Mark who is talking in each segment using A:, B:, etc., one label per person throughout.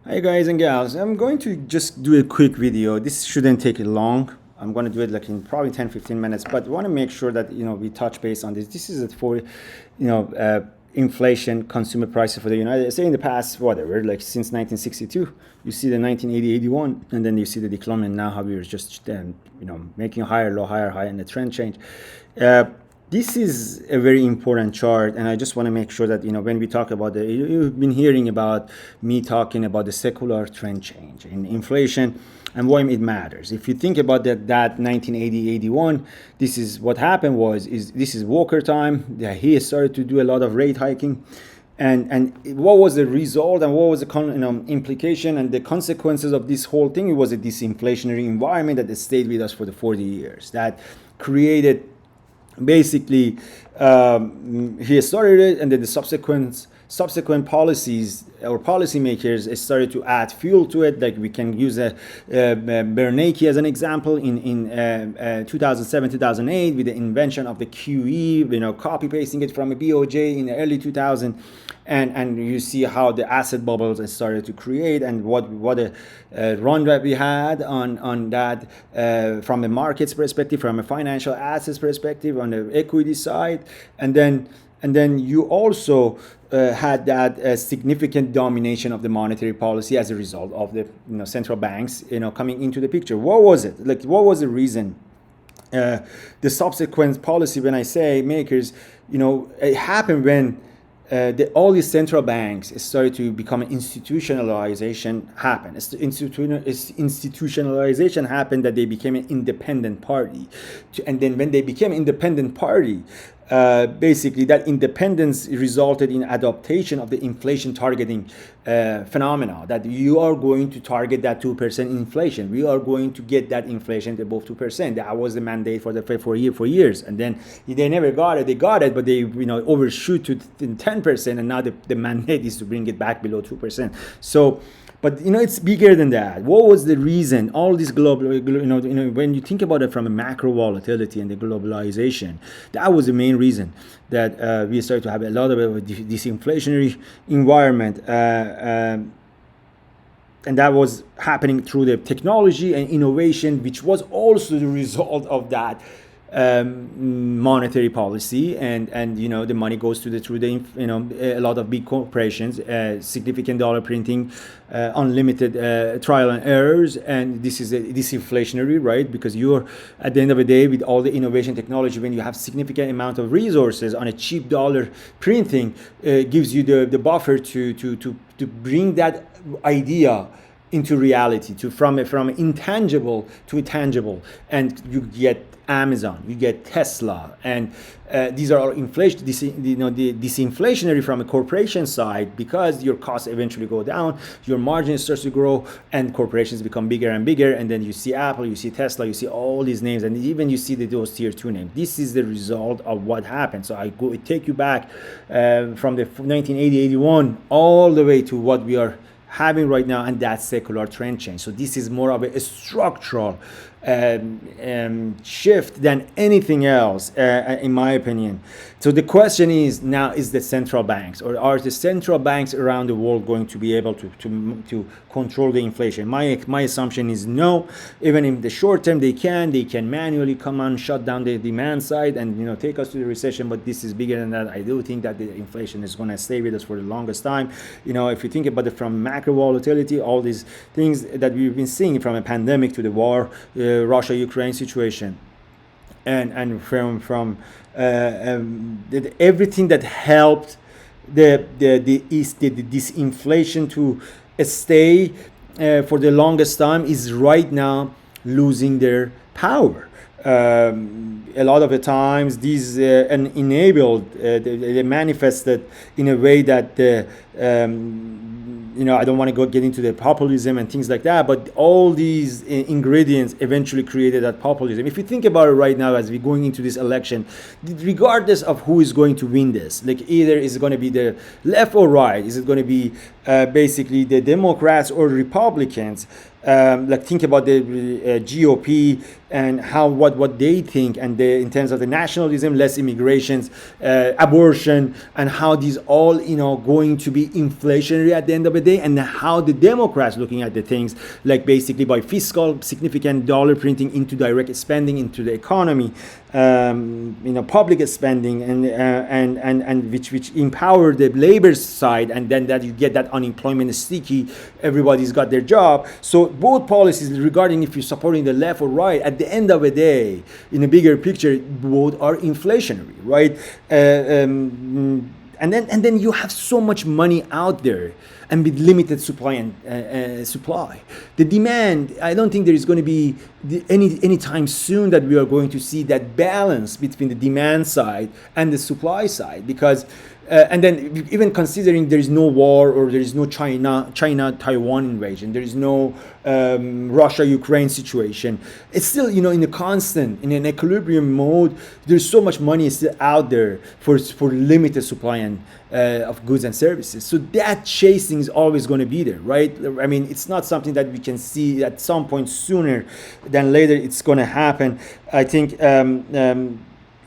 A: Hi guys and gals, I'm going to just do a quick video. This shouldn't take long. I'm going to do it like in probably 10-15 minutes, but I want to make sure that we touch base on this. This is it for inflation, consumer prices for the United States in the past, whatever, like since 1962. You see the 1980-81, and then you see the decline, and now how we're just making higher, low, higher, high, and the trend change. This is a very important chart, and I just want to make sure that when we talk about you've been hearing about me talking about the secular trend change in inflation and why it matters. If you think about that 1980-81, this is what happened this is Volker time. He started to do a lot of rate hiking. And what was the result and what was the implication and the consequences of this whole thing? It was a disinflationary environment that stayed with us for the 40 years. That created basically he started it, and then the subsequent policies or policymakers started to add fuel to it. Like we can use Bernake as an example in 2007-2008 with the invention of the QE, copy pasting it from a BOJ in the early 2000s. And you see how the asset bubbles started to create, and what a run that we had on that from a markets perspective, from a financial assets perspective, on the equity side, and then you also had that significant domination of the monetary policy as a result of the central banks coming into the picture. What was it? Like, what was the reason? The subsequent policy, when I say makers, it happened when all these central banks started to become an institutionalization happened. Institutionalization happened that they became an independent party. And then when they became independent party, basically that independence resulted in adaptation of the inflation targeting phenomena, that you are going to target that 2% inflation. We are going to get that inflation above 2%. That was the mandate for years. And then they never got it. They got it, but they overshoot to 10%, and now the mandate is to bring it back below 2%. So, but it's bigger than that. What was the reason? All this global, when you think about it from a macro volatility and the globalization, that was the main reason that we started to have a lot of a disinflationary environment. And that was happening through the technology and innovation, which was also the result of that monetary policy, and the money goes through the a lot of big corporations, significant dollar printing, unlimited trial and errors, and this is disinflationary, right? Because you're at the end of the day, with all the innovation technology, when you have significant amount of resources on a cheap dollar printing, gives you the buffer to bring that idea into reality, from intangible to tangible, and you get Amazon, you get Tesla, and these are all inflation. The disinflationary from a corporation side, because your costs eventually go down, your margin starts to grow, and corporations become bigger and bigger. And then you see Apple, you see Tesla, you see all these names, and even you see those tier 2 names. This is the result of what happened. So I take you back from the 1980-81 all the way to what we are having right now, and that's secular trend change. So this is more of a structural shift than anything else, in my opinion. So the question is now, is the central banks, or are the central banks around the world going to be able to control the inflation? My assumption is no. Even in the short term, they can manually come and shut down the demand side and take us to the recession. But this is bigger than that. I do think that the inflation is going to stay with us for the longest time. If you think about it from macro volatility, all these things that we've been seeing, from a pandemic to the war, Russia-Ukraine situation, and from everything that helped the disinflation to stay for the longest time, is right now losing their power. A lot of the times these enabled, they manifested in a way that I don't want to get into the populism and things like that, but all these ingredients eventually created that populism. If you think about it right now, as we're going into this election, regardless of who is going to win this, like either is it going to be the left or right, is it going to be basically the Democrats or Republicans, like think about the GOP and how what they think, and in terms of the nationalism, less immigrations, abortion, and how these all going to be inflationary at the end of the day, and how the Democrats looking at the things like basically by fiscal significant dollar printing into direct spending into the economy, public spending, and which empower the labor side, and then that you get that unemployment sticky, everybody's got their job. So both policies regarding if you're supporting the left or right, at the end of the day, in a bigger picture, both are inflationary, right? And then you have so much money out there, and with limited supply and supply. The demand, I don't think there is going to be any time soon that we are going to see that balance between the demand side and the supply side, because and then even considering there is no war, or there is no China-Taiwan invasion, there is no Russia-Ukraine situation, it's still in in an equilibrium mode. There's so much money still out there for limited supply and of goods and services. So that chasing is always going to be there, right? I mean, it's not something that we can see at some point sooner than later. It's going to happen. I think.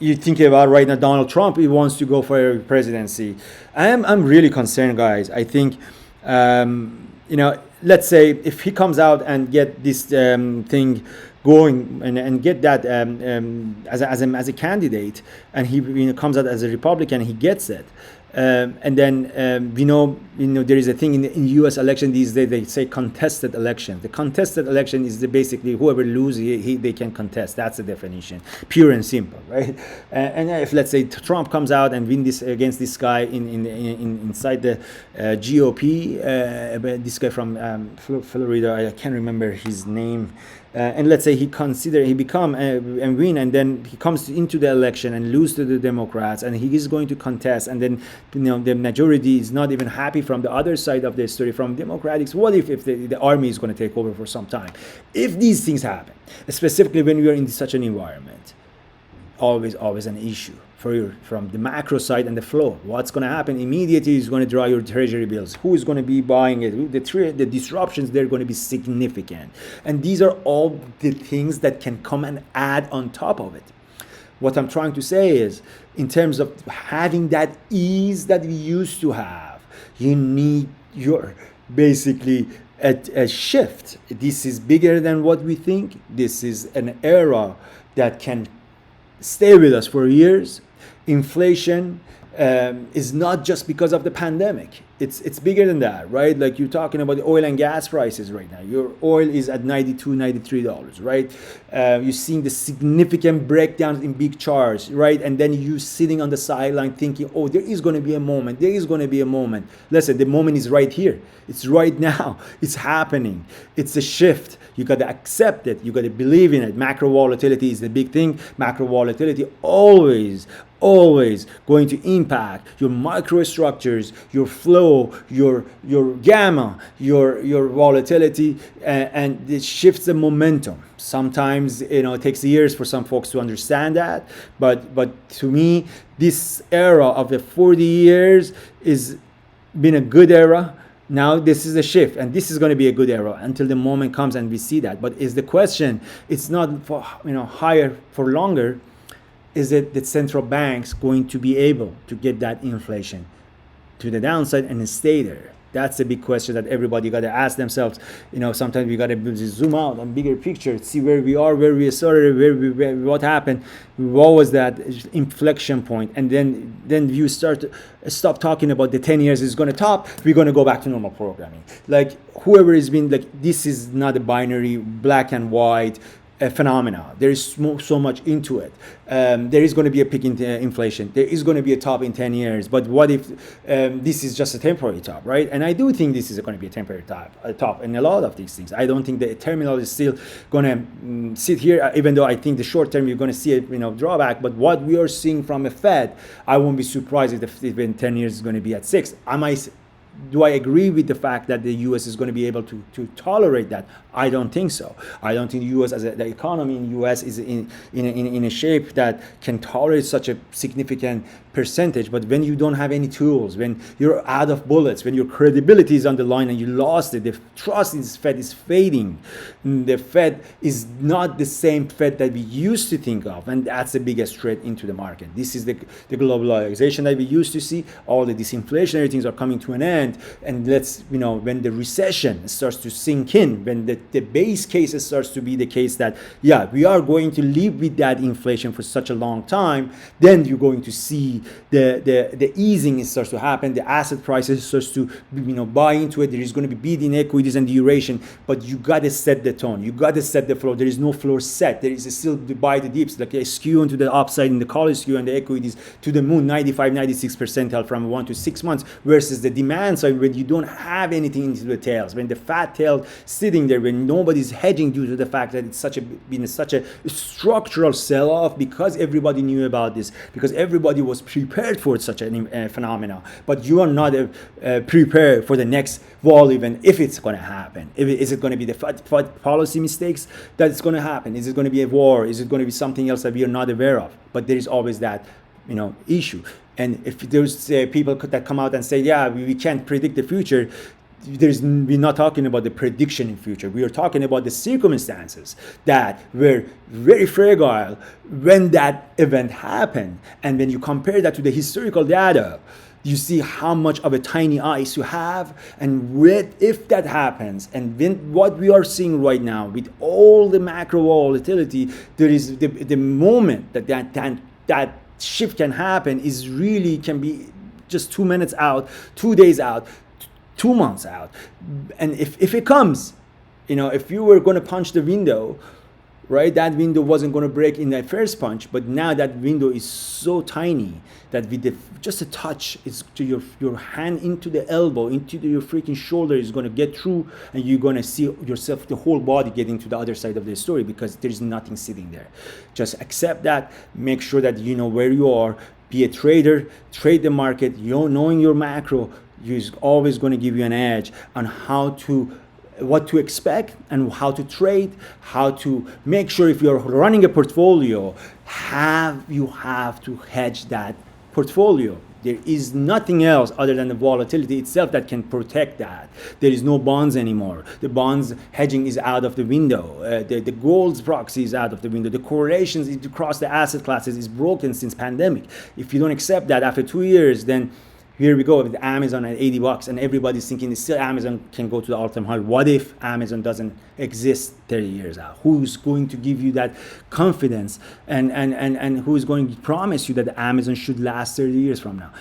A: You think about right now, Donald Trump, he wants to go for a presidency. I'm really concerned, guys. I think, let's say if he comes out and get this thing going and get that as a candidate, and he comes out as a Republican, he gets it. And then there is a thing in U.S. election these days, they say contested election. The contested election is basically whoever loses, they can contest. That's the definition, pure and simple, right? And if let's say Trump comes out and win this against this guy inside the GOP, this guy from Florida, I can't remember his name. And let's say he become and win, and then he comes into the election and lose to the Democrats, and he is going to contest, and then the majority is not even happy from the other side of the story, from Democrats. What if the army is going to take over for some time? If these things happen, specifically when we are in such an environment, always an issue from the macro side and the flow. What's going to happen immediately is going to draw your treasury bills. Who is going to be buying it? The disruptions, they're going to be significant. And these are all the things that can come and add on top of it. What I'm trying to say is, in terms of having that ease that we used to have, you need your basically a shift. This is bigger than what we think. This is an era that can stay with us for years. Inflation is not just because of the pandemic. It's bigger than that, right? Like you're talking about the oil and gas prices right now. Your oil is at $92, $93, right? You're seeing the significant breakdowns in big charts, right? And then you sitting on the sideline thinking, oh, there is going to be a moment. There is going to be a moment. Listen, the moment is right here. It's right now. It's happening. It's a shift. You got to accept it. You got to believe in it. Macro volatility is the big thing. Macro volatility always going to impact your microstructures, your flow, your gamma, your volatility, and it shifts the momentum. Sometimes it takes years for some folks to understand that, but to me, this era of the 40 years is been a good era. Now this is a shift, and this is going to be a good era until the moment comes and we see that. But is the question? It's not for higher for longer. Is it that central banks going to be able to get that inflation to the downside and stay there? That's a big question that everybody got to ask themselves. Sometimes we got to zoom out on bigger picture, see where we are, where we started, what happened, what was that inflection point, and then you stop talking about the 10 years is going to top. We're going to go back to normal programming. Like whoever has been like, this is not a binary black and white phenomena. There is so much into it. There is going to be a peak in inflation. There is going to be a top in 10 years. But what if this is just a temporary top, right? And I do think this is going to be a temporary top in a lot of these things. I don't think the terminal is still going to sit here, even though I think the short term you're going to see a drawback. But what we are seeing from a Fed, I won't be surprised if in 10 years is going to be at 6. I might Do I agree with the fact that the U.S. is going to be able to tolerate that? I don't think so. I don't think the U.S. The economy in the U.S. is in a shape that can tolerate such a significant percentage. But when you don't have any tools, when you're out of bullets, when your credibility is on the line and you lost it, the trust in the Fed is fading. The Fed is not the same Fed that we used to think of, and that's the biggest threat into the market. This is the globalization that we used to see. All the disinflationary things are coming to an end, and when the recession starts to sink in, when the base case starts to be the case that we are going to live with that inflation for such a long time, then you're going to see the easing starts to happen. The asset prices starts to buy into it. There is going to be bid in equities and duration, but you got to set the tone. You got to set the floor. There is no floor set. There is still to buy the dips, like a skew into the upside in the college skew and the equities to the moon, 95, 96 percentile from 1 to 6 months, versus the demand side when you don't have anything into the tails, when the fat tail sitting there, when nobody's hedging due to the fact that it's been such a structural sell-off, because everybody knew about this, because everybody was prepared for such a phenomenon. But you are not prepared for the next wall event, if it's going to happen. Is it going to be the Fed policy mistakes that's going to happen? Is it going to be a war? Is it going to be something else that we are not aware of? But there is always that issue. And if there's people that come out and say, we can't predict the future, we're not talking about the prediction in future. We are talking about the circumstances that were very fragile when that event happened. And when you compare that to the historical data, you see how much of a tiny ice you have, and if that happens, and what we are seeing right now with all the macro volatility, there is the moment that shift can happen can be just 2 minutes out, 2 days out, 2 months out. And if it comes, if you were going to punch the window, right, that window wasn't going to break in that first punch, but now that window is so tiny that with just a touch, it's to your hand into the elbow, into your freaking shoulder is going to get through, and you're going to see yourself, the whole body getting to the other side of the story, because there's nothing sitting there. Just accept that, make sure that you know where you are, be a trader, trade the market, knowing your macro is always going to give you an edge on what to expect and how to trade, how to make sure if you're running a portfolio, you have to hedge that portfolio. There is nothing else other than the volatility itself that can protect that. There is no bonds anymore. The bonds hedging is out of the window. The gold's proxy is out of the window. The correlations across the asset classes is broken since pandemic. If you don't accept that after 2 years, then here we go with Amazon at $80, and everybody's thinking still Amazon can go to the all-time high. What if Amazon doesn't exist 30 years out? Who's going to give you that confidence, and who's going to promise you that Amazon should last 30 years from now?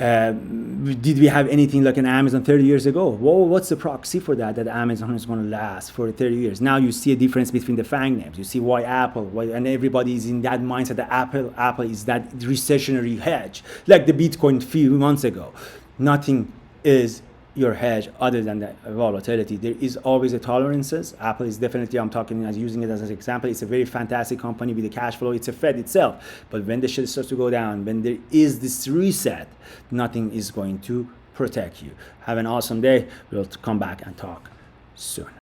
A: Did we have anything like an Amazon 30 years ago? Well, what's the proxy for that Amazon is going to last for 30 years? Now you see a difference between the FANG names. You see why and everybody is in that mindset that Apple is that recessionary hedge, like the Bitcoin a few months ago. Nothing is your hedge other than the volatility. There is always a tolerances. Apple is definitely, I'm talking as using it as an example, it's a very fantastic company with the cash flow. It's a Fed itself. But when the shit starts to go down, when there is this reset, nothing is going to protect you. Have an awesome day. We'll come back and talk soon.